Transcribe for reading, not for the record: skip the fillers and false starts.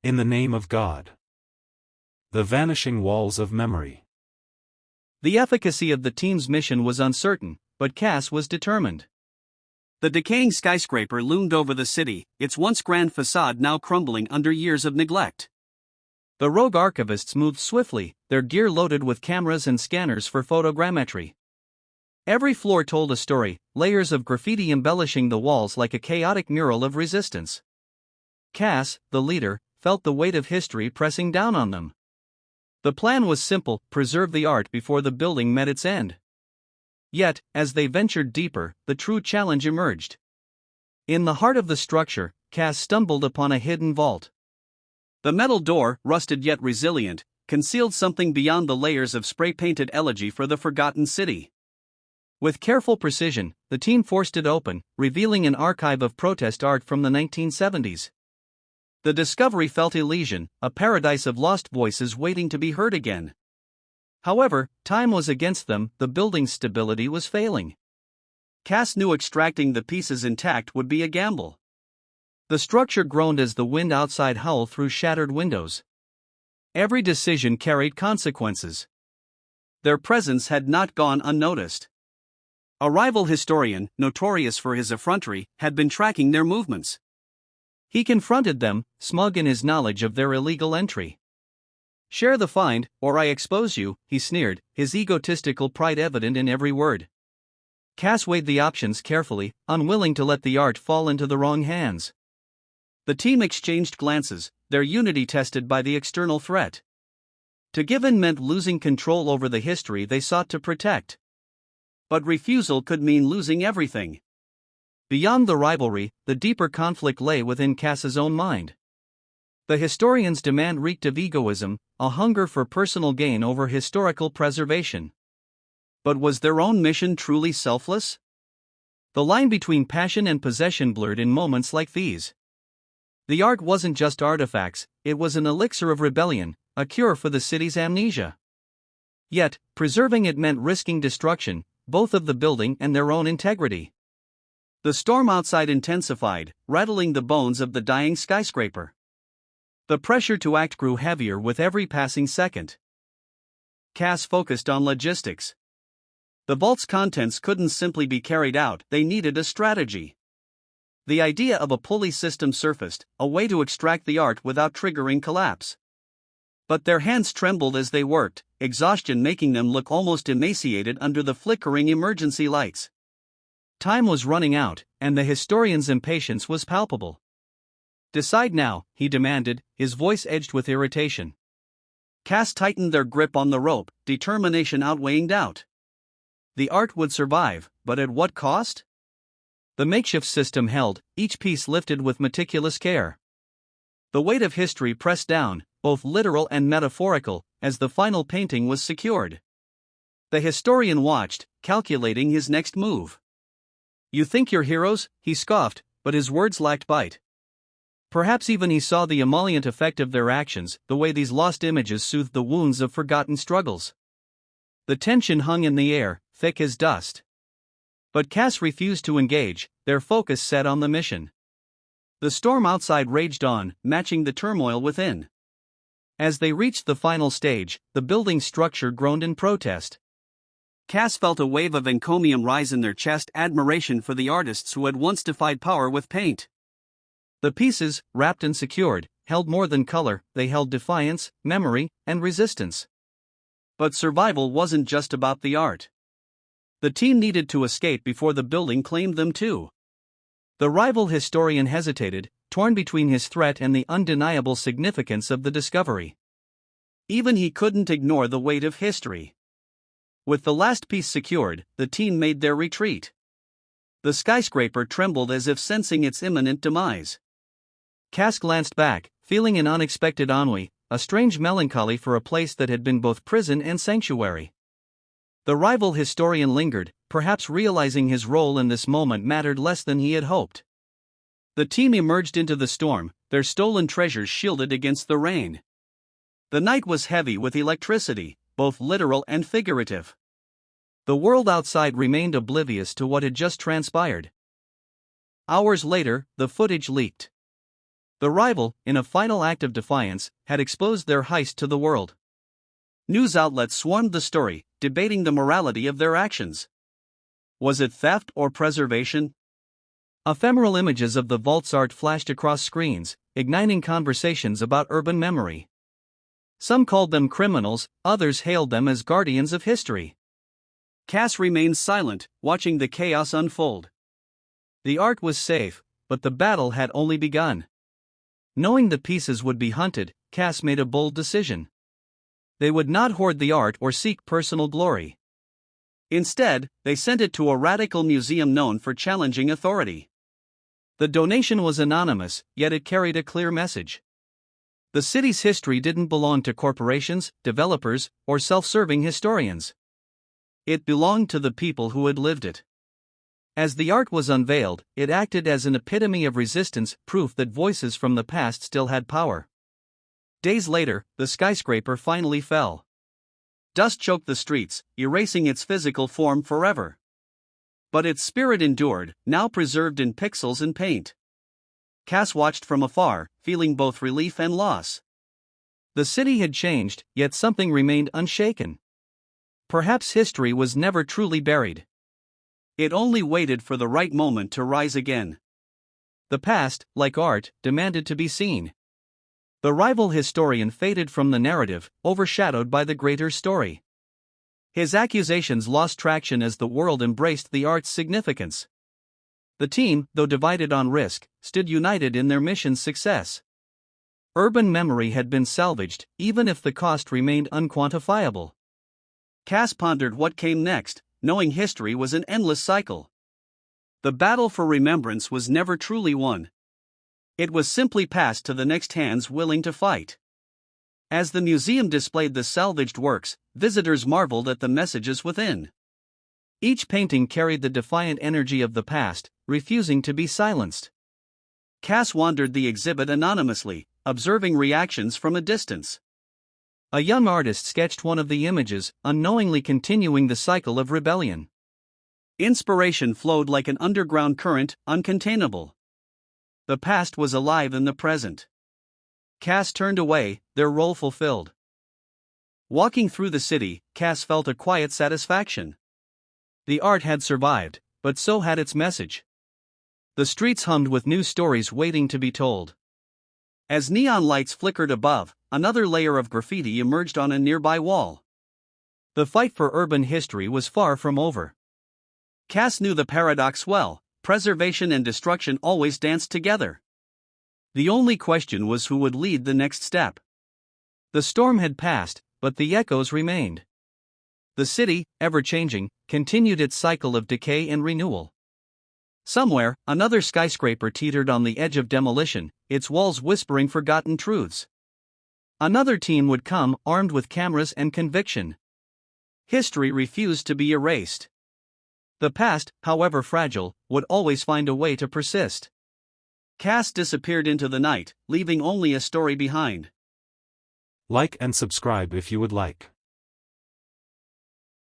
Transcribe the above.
In the name of God. The vanishing walls of memory. The efficacy of the team's mission was uncertain, but Cass was determined. The decaying skyscraper loomed over the city, its once grand facade now crumbling under years of neglect. The rogue archivists moved swiftly, their gear loaded with cameras and scanners for photogrammetry. Every floor told a story, layers of graffiti embellishing the walls like a chaotic mural of resistance. Cass, the leader, felt the weight of history pressing down on them. The plan was simple: preserve the art before the building met its end. Yet, as they ventured deeper, the true challenge emerged. In the heart of the structure, Cass stumbled upon a hidden vault. The metal door, rusted yet resilient, concealed something beyond the layers of spray-painted elegy for the forgotten city. With careful precision, the team forced it open, revealing an archive of protest art from the 1970s. The discovery felt Elysian, a paradise of lost voices waiting to be heard again. However, time was against them, the building's stability was failing. Cass knew extracting the pieces intact would be a gamble. The structure groaned as the wind outside howled through shattered windows. Every decision carried consequences. Their presence had not gone unnoticed. A rival historian, notorious for his effrontery, had been tracking their movements. He confronted them, smug in his knowledge of their illegal entry. "Share the find, or I expose you," he sneered, his egotistical pride evident in every word. Cass weighed the options carefully, unwilling to let the art fall into the wrong hands. The team exchanged glances, their unity tested by the external threat. To give in meant losing control over the history they sought to protect. But refusal could mean losing everything. Beyond the rivalry, the deeper conflict lay within Cass's own mind. The historian's demand reeked of egoism, a hunger for personal gain over historical preservation. But was their own mission truly selfless? The line between passion and possession blurred in moments like these. The art wasn't just artifacts, it was an elixir of rebellion, a cure for the city's amnesia. Yet, preserving it meant risking destruction, both of the building and their own integrity. The storm outside intensified, rattling the bones of the dying skyscraper. The pressure to act grew heavier with every passing second. Cass focused on logistics. The vault's contents couldn't simply be carried out, they needed a strategy. The idea of a pulley system surfaced, a way to extract the art without triggering collapse. But their hands trembled as they worked, exhaustion making them look almost emaciated under the flickering emergency lights. Time was running out, and the historian's impatience was palpable. "Decide now," he demanded, his voice edged with irritation. Cass tightened their grip on the rope, determination outweighing doubt. The art would survive, but at what cost? The makeshift system held, each piece lifted with meticulous care. The weight of history pressed down, both literal and metaphorical, as the final painting was secured. The historian watched, calculating his next move. "You think you're heroes?" he scoffed, but his words lacked bite. Perhaps even he saw the emollient effect of their actions, the way these lost images soothed the wounds of forgotten struggles. The tension hung in the air, thick as dust. But Cass refused to engage, their focus set on the mission. The storm outside raged on, matching the turmoil within. As they reached the final stage, the building's structure groaned in protest. Cass felt a wave of encomium rise in their chest, admiration for the artists who had once defied power with paint. The pieces, wrapped and secured, held more than color, they held defiance, memory, and resistance. But survival wasn't just about the art. The team needed to escape before the building claimed them too. The rival historian hesitated, torn between his threat and the undeniable significance of the discovery. Even he couldn't ignore the weight of history. With the last piece secured, the team made their retreat. The skyscraper trembled as if sensing its imminent demise. Cass glanced back, feeling an unexpected ennui, a strange melancholy for a place that had been both prison and sanctuary. The rival historian lingered, perhaps realizing his role in this moment mattered less than he had hoped. The team emerged into the storm, their stolen treasures shielded against the rain. The night was heavy with electricity, both literal and figurative. The world outside remained oblivious to what had just transpired. Hours later, the footage leaked. The rival, in a final act of defiance, had exposed their heist to the world. News outlets swarmed the story, debating the morality of their actions. Was it theft or preservation? Ephemeral images of the vault's art flashed across screens, igniting conversations about urban memory. Some called them criminals, others hailed them as guardians of history. Cass remained silent, watching the chaos unfold. The art was safe, but the battle had only begun. Knowing the pieces would be hunted, Cass made a bold decision. They would not hoard the art or seek personal glory. Instead, they sent it to a radical museum known for challenging authority. The donation was anonymous, yet it carried a clear message. The city's history didn't belong to corporations, developers, or self-serving historians. It belonged to the people who had lived it. As the art was unveiled, it acted as an epitome of resistance, proof that voices from the past still had power. Days later, the skyscraper finally fell. Dust choked the streets, erasing its physical form forever. But its spirit endured, now preserved in pixels and paint. Cass watched from afar, feeling both relief and loss. The city had changed, yet something remained unshaken. Perhaps history was never truly buried. It only waited for the right moment to rise again. The past, like art, demanded to be seen. The rival historian faded from the narrative, overshadowed by the greater story. His accusations lost traction as the world embraced the art's significance. The team, though divided on risk, stood united in their mission's success. Urban memory had been salvaged, even if the cost remained unquantifiable. Cass pondered what came next, knowing history was an endless cycle. The battle for remembrance was never truly won. It was simply passed to the next hands willing to fight. As the museum displayed the salvaged works, visitors marveled at the messages within. Each painting carried the defiant energy of the past, refusing to be silenced. Cass wandered the exhibit anonymously, observing reactions from a distance. A young artist sketched one of the images, unknowingly continuing the cycle of rebellion. Inspiration flowed like an underground current, uncontainable. The past was alive in the present. Cass turned away, their role fulfilled. Walking through the city, Cass felt a quiet satisfaction. The art had survived, but so had its message. The streets hummed with new stories waiting to be told. As neon lights flickered above, another layer of graffiti emerged on a nearby wall. The fight for urban history was far from over. Cass knew the paradox well: preservation and destruction always danced together. The only question was who would lead the next step. The storm had passed, but the echoes remained. The city, ever-changing, continued its cycle of decay and renewal. Somewhere, another skyscraper teetered on the edge of demolition, its walls whispering forgotten truths. Another team would come, armed with cameras and conviction. History refused to be erased. The past, however fragile, would always find a way to persist. Cass disappeared into the night, leaving only a story behind. Like and subscribe if you would like.